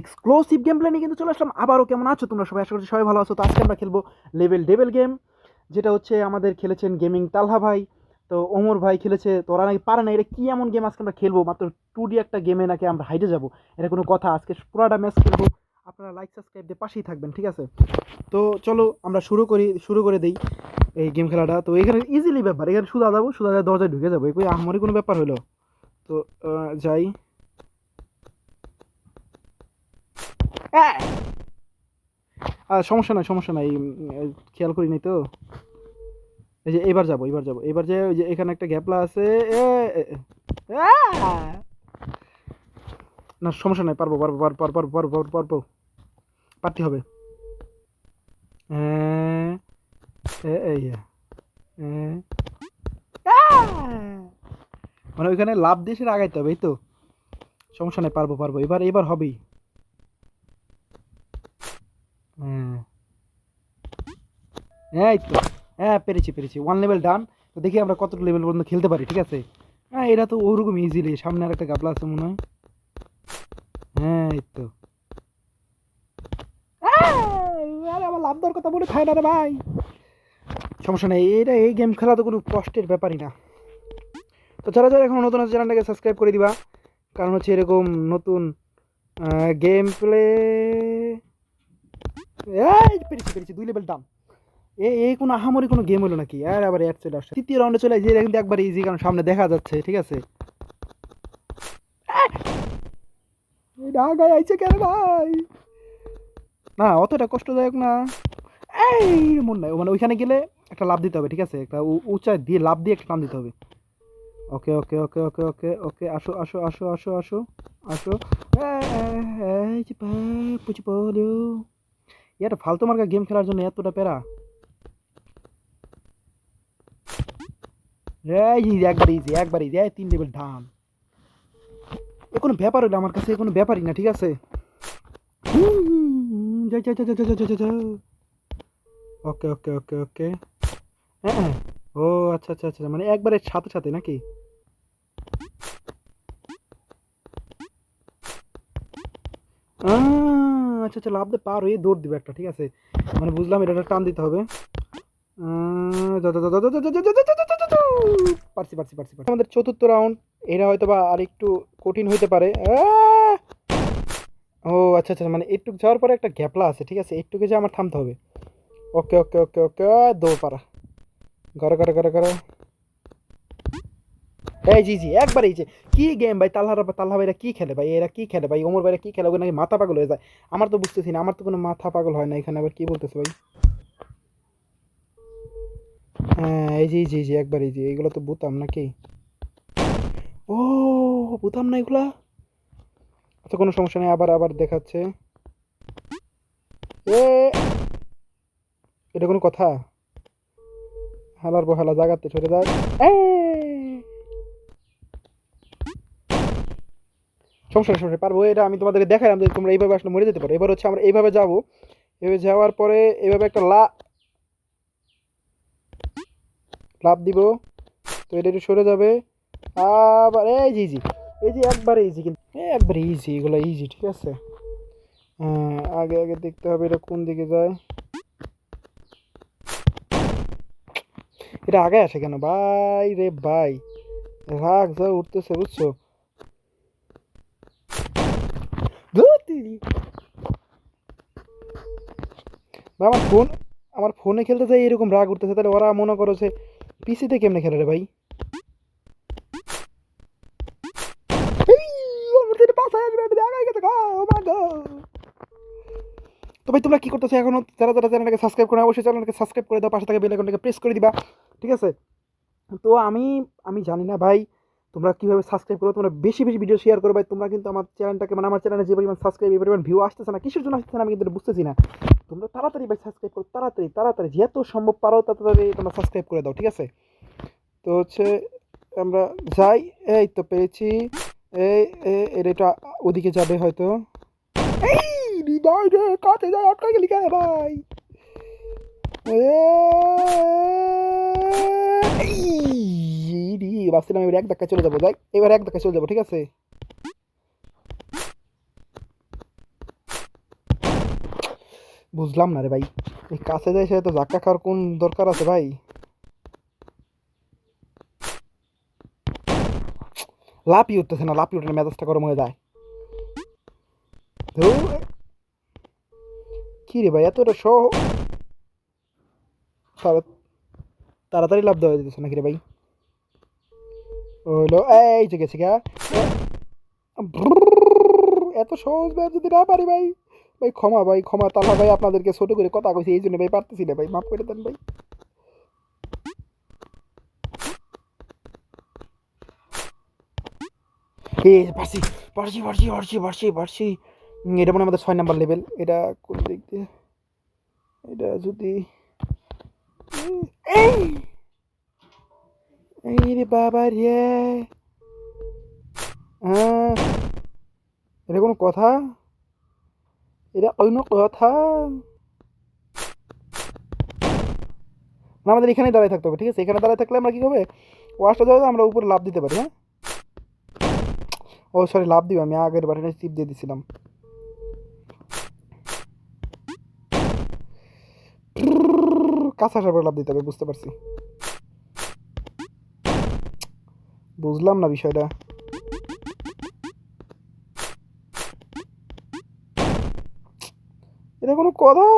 Exclusive game play নিয়ে কিন্তু চলে আসলাম আবারও। কেমন আছো তোমরা সবাই? আশা করছি সবাই ভালো আছো। তো আজকে আমরা খেলবো লেভেল ডেভেল গেম, যেটা হচ্ছে আমাদের খেলেছেন গেমিং তালহা ভাই, তো ওমর ভাই খেলেছে, তো ওরা নাকি পারে না। এটা কি এমন গেম আজকে আমরা খেলবো? মাত্র 2D একটা গেমে নাকি আমরা হাইটে যাবো? এটা কোনো কথা? আজকে পুরাটা ম্যাচ খেলবো। আপনারা লাইক সাবস্ক্রাইব দিয়ে পাশেই থাকবেন, ঠিক আছে? তো চলো আমরা শুরু করে দেই এই গেম খেলাটা। তো এখানে ইজিলি ব্যাপার, এখানে সুদা যাবো দরজায় ঢুকে যাবো, এই আমারই কোনো ব্যাপার হলো। তো যাই। সমস্যা নাই, খেয়াল করি নাই তো। এই যে এবার যে ওই যে এখানে একটা গ্যাপলা আছে। এ, এ, এ, আহ! না সমস্যা নাই, পারবো, পারতে হবে। হ্যাঁ, এই হ্যাঁ, মানে ওইখানে লাভ দিয়ে সেটা আগাইতে হবে, এই তো। সমস্যা নাই, পারবো, এবার হবেই। হ্যাঁ, এই তো। হ্যাঁ, পেরেছি, 1 লেভেল ডান। তো দেখি আমরা কতটা লেভেল পর্যন্ত খেলতে পারি, ঠিক আছে? হ্যাঁ, এটা তো ওরকম ইজিলি। সামনে আর একটা গাপলা আছে মনে হয়। হ্যাঁ, এই তো। আরে আমার লাভ দেওয়ার কথা মনে থাকে না রে ভাই। সমস্যা নেই, এই গেম খেলা তো কোনো কষ্টের ব্যাপারই না। তো যারা এখন নতুন আছে চ্যানেলটাকে সাবস্ক্রাইব করে দিবা, কারণ হচ্ছে এরকম নতুন গেম প্লে। পেরেছি 2 লেভেল ডান। এই কোনো আহামরি কোনো গেম হলো নাকি? আর আবার অ্যাড চলে আসছে। তৃতীয় রাউন্ডে চলে যায়, কিন্তু একবার ইজি, কারণ সামনে দেখা যাচ্ছে, ঠিক আছে? ঢাকায় আইছে কেন ভাই? না, অতটা কষ্টদায়ক না। এই মন নাই, মানে ওইখানে গেলে একটা লাভ দিতে হবে, ঠিক আছে? একটা উঁচা দিয়ে লাভ দিয়ে একটা টান দিতে হবে। ওকে, আসো। এই যে পুচু বলো, এটা ফালতু মার্কা গেম খেলার জন্য এতটা প্যারা? একবার ইজি 3 লেভেল ডান। এ কোনো ব্যাপার হইলো আমার কাছে? এ কোনো ব্যাপারই না, ঠিক আছে? যাই। ওকে। হ্যাঁ। ও আচ্ছা, মানে একবারে সাথে নাকি? আচ্ছা, লাভ দিয়ে পার হয়ে দৌড় দিবে একটা, ঠিক আছে? মানে বুঝলাম, এটা একটা টান দিতে হবে। পারছি। আমাদের চতুর্থ রাউন্ড। এটা হয়তো বা আর একটু কঠিন হইতে পারে। ও আচ্ছা, মানে একটু যাওয়ার পরে একটা গ্যাপলা আছে, ঠিক আছে? একটুকে যে আমার থামতে হবে। ওকে, দৌড় পারা। গড়। জি একবার এই যে কি গেম ভাই! তাল্লা ভাইরা কি খেলে ভাই? এরা কি খেলে ভাই? ওমর ভাইরা কি খেলে? ওকে নাকি মাথা পাগল হয়ে যায়। আমার তো বুঝতেছি না, আমার তো কোনো মাথা পাগল হয় না। এখানে আবার কি বলতেছে ভাই? হ্যাঁ, এই যে একবার এই যে এগুলো তো বুতাম নাকি? ও, বুতাম না এগুলা। আচ্ছা, কোনো সমস্যা নেই, আবার দেখাচ্ছে। এ, এটা কোনো কথা? হালার জাগাতে সরে যায়। এ, সমস্যা পারবো। এটা আমি তোমাদেরকে দেখালাম যে তোমরা এইভাবে আসলে মরে যেতে পারো। এবার হচ্ছে আমরা এইভাবে যাবো। এভাবে যাওয়ার পরে এভাবে একটা লাভ দিব। তো এটা একটু সরে যাবে। আবার এই যে একবারে ইজি, কিন্তু একবারে ইজি, এগুলো ইজি, ঠিক আছে? হ্যাঁ, আগে দেখতে হবে এটা কোন দিকে যায়। এটা আগে আসে কেন ভাই রে ভাই? রাগ যা উঠতেছে, বুঝছো? ধুর তেরি। ভাই, আমার ফোনে খেলতে যাই এরকম রাগ উঠতেছে, তাহলে ওরা মনে করো যে পিসিতে কেমনে খেলে রে ভাই? এই, আমার তো এটা বাসায় আসবে, আমি আগাই গেছে গো, ও মা গো। তো ভাই, তোমরা কি করতেছো এখনো? যারা চ্যানেলটাকে সাবস্ক্রাইব করে, অবশ্যই চ্যানেলটাকে সাবস্ক্রাইব করে দাও, পাশে থাকা বেল আইকনটাকে প্রেস করে দিবা, ঠিক আছে? তো আমি জানি না ভাই, তোমরা কিভাবে সাবস্ক্রাইব করো। তোমরা বেশি ভিডিও শেয়ার করো ভাই। তোমরা কিন্তু আমার চ্যানেলটাকে, মানে আমার চ্যানেলে যে পরিমাণ সাবস্ক্রাইব, এই পরিমাণ ভিউ আসতেছে না, কিসের জন্য আসতেছে না আমি কিন্তু এটা বুঝতেছি না। তোমরা তাড়াতাড়ি ভাই সাবস্ক্রাইব করো, তাড়াতাড়ি যত সম্ভব পারো তাড়াতাড়ি তোমরা সাবস্ক্রাইব করে দাও, ঠিক আছে? তো হচ্ছে আমরা যাই। এই তো পেয়েছি। এই এটা ওদিকে যাবে হয়তো। এই ভাই রে, কাছে যাই, আটকা গেলি কেন ভাই? ভাবছিলাম এবার এক ধাক্কা চলে যাবো, যাই এবার এক ধাক্কা চলে যাবো, ঠিক আছে? বুঝলাম না রে ভাই, এই কাছে যাই সে তো ধাক্কা খাওয়ার কোন দরকার আছে ভাই? লাপই উঠতেছে না, লাপি উঠলে মেজাজটা গরম হয়ে যায়। ধুর, কি রে ভাই এতটা তাড়া- তাড়াতাড়ি লাভ দেওয়া যেতেছে নাকি রে ভাই? হইলো এই যে গেছে গা। এত সহজ ভাই যদি না পারি ভাই, ভাই ক্ষমা, ভাই ক্ষমা, তাহলে ভাই আপনাদেরকে ছোট করে কথা কইছি এই জন্য ভাই পারতেছি না ভাই, মাফ করে দেন ভাই। এ পারছি, পারছি পারছি পারছি পারছি পারছি। এটা মনে হয় আমাদের 6 নাম্বার লেভেল। এটা কোন দিক দিয়ে? এটা যদি এই এই রে বাবা রে, হ্যাঁ, এটা কোনো কথা? এটা কোনো কথা? না, আমাদের এখানেই দাঁড়ায় থাকতে হবে, ঠিক আছে? এখানে দাঁড়ায় থাকলে আমরা কি হবে, ওয়াশটা যাবে আমরা উপরে লাভ দিতে পারি, হ্যাঁ? ও সরি, লাভ দিব, আমি আগের বাটনে টিপ দিয়ে দিছিলাম। কাঁচা সাপে লাভ দিতে হবে, বুঝতে পারছি। বুঝলাম না বিষয়টা। এটা কোনো কথা?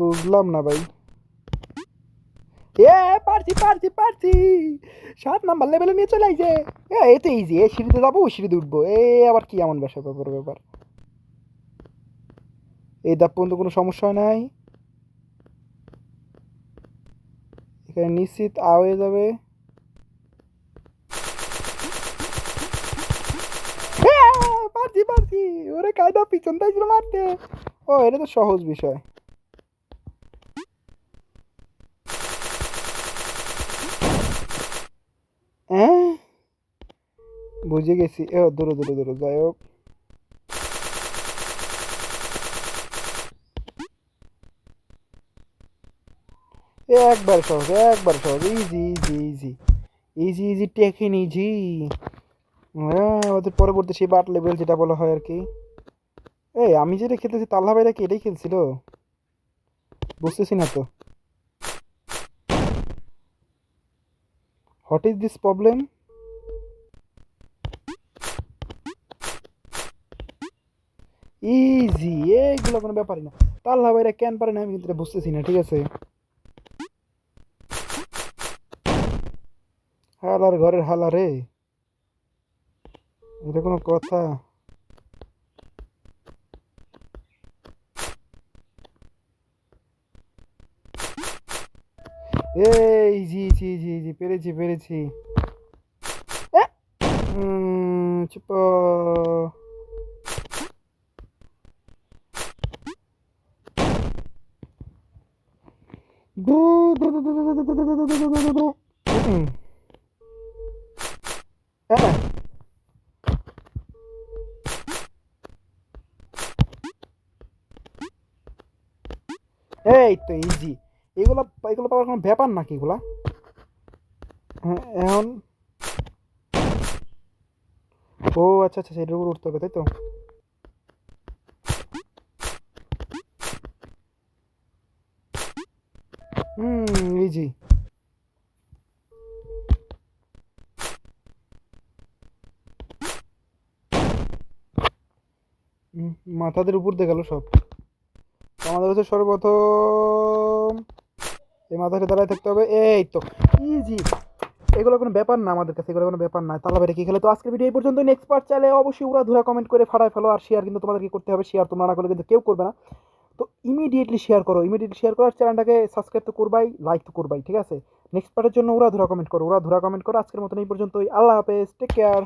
বুঝলাম না ভাই। এ পারছি পারছি পারছি, 7 নাম্বার লেভেলে নিয়ে চলে আইছে। এতে ইজি, এ সিঁড়িতে যাবো, ওই সিঁড়িতে উঠবো, এ আবার কি এমন ব্যাপার? এই দাপ পর্যন্ত কোনো সমস্যা নাই, এখানে নিশ্চিত হয়ে যাবে। পারছি পারছি, ওরে কায়দা পিছন তাই ছিল মারতে। ও এটা তো সহজ বিষয়। হ্যাঁ, বুঝে গেছি। ও দূরে দূরে দূরে, যাই হোক। একবার সহজ, একবার সহজ, easy easy easy easy easy taking easy. হ্যাঁ, আমাদের পরবর্তী সেই বাট লেভেল যেটা বলা হয় আর কি। এই আমি যেটা খেলতেছি তাল্লা ভাইরা কি এটাই খেলছিল? বুঝতেছি না তো। What is this problem? Easy, এইগুলো কোনো ব্যাপারই না। তাল্লা ভাইরা কেন পারে না আমি কিন্তু এটা বুঝতেছি না, ঠিক আছে? হালার ঘরের হালা রে, এটা কোনো কথা? এই জি জি জি জি, পেরেছি পেরেছি। এ, চুপ। এই তো ইজি। এগুলো এগুলো পাওয়ার কোনো ব্যাপার নাকি এগুলা? হ্যাঁ, এখন ও আচ্ছা আচ্ছা, সেটার উপর উঠতে হবে তাই তো। ইজি। মাথাদের উপর দিয়ে গেল সব। আমাদের হচ্ছে সর্বপ্রথম এই মাথাটা দাঁড়ায় থাকতে হবে, এই তো ইজি। এগুলো কোনো ব্যাপার না আমাদের কাছে, এগুলো কোনো ব্যাপার না। তাহলে বাইরে কি খেলে? তো আজকের ভিডিও এই পর্যন্ত। নেক্সট পার্ট চাইলে অবশ্যই উড়া ধুরা কমেন্ট করে ফাটায় ফেলো, আর শেয়ার কিন্তু তোমাদেরকে করতে হবে। শেয়ার তোমরা না করলে কিন্তু কেউ করবে না। তো ইমিডিয়েটলি শেয়ার করো, ইমিডিয়েটলি শেয়ার করো, আর চ্যানেলটাকে সাবস্ক্রাইব তো করবাই, লাইক তো করবাই, ঠিক আছে? নেক্সট পার্টের জন্য উড়া ধুরা কমেন্ট করো, উড়া ধুরা কমেন্ট করো। আজকের মতন এই পর্যন্তই। আল্লাহ হাফেজ, টেক কেয়ার।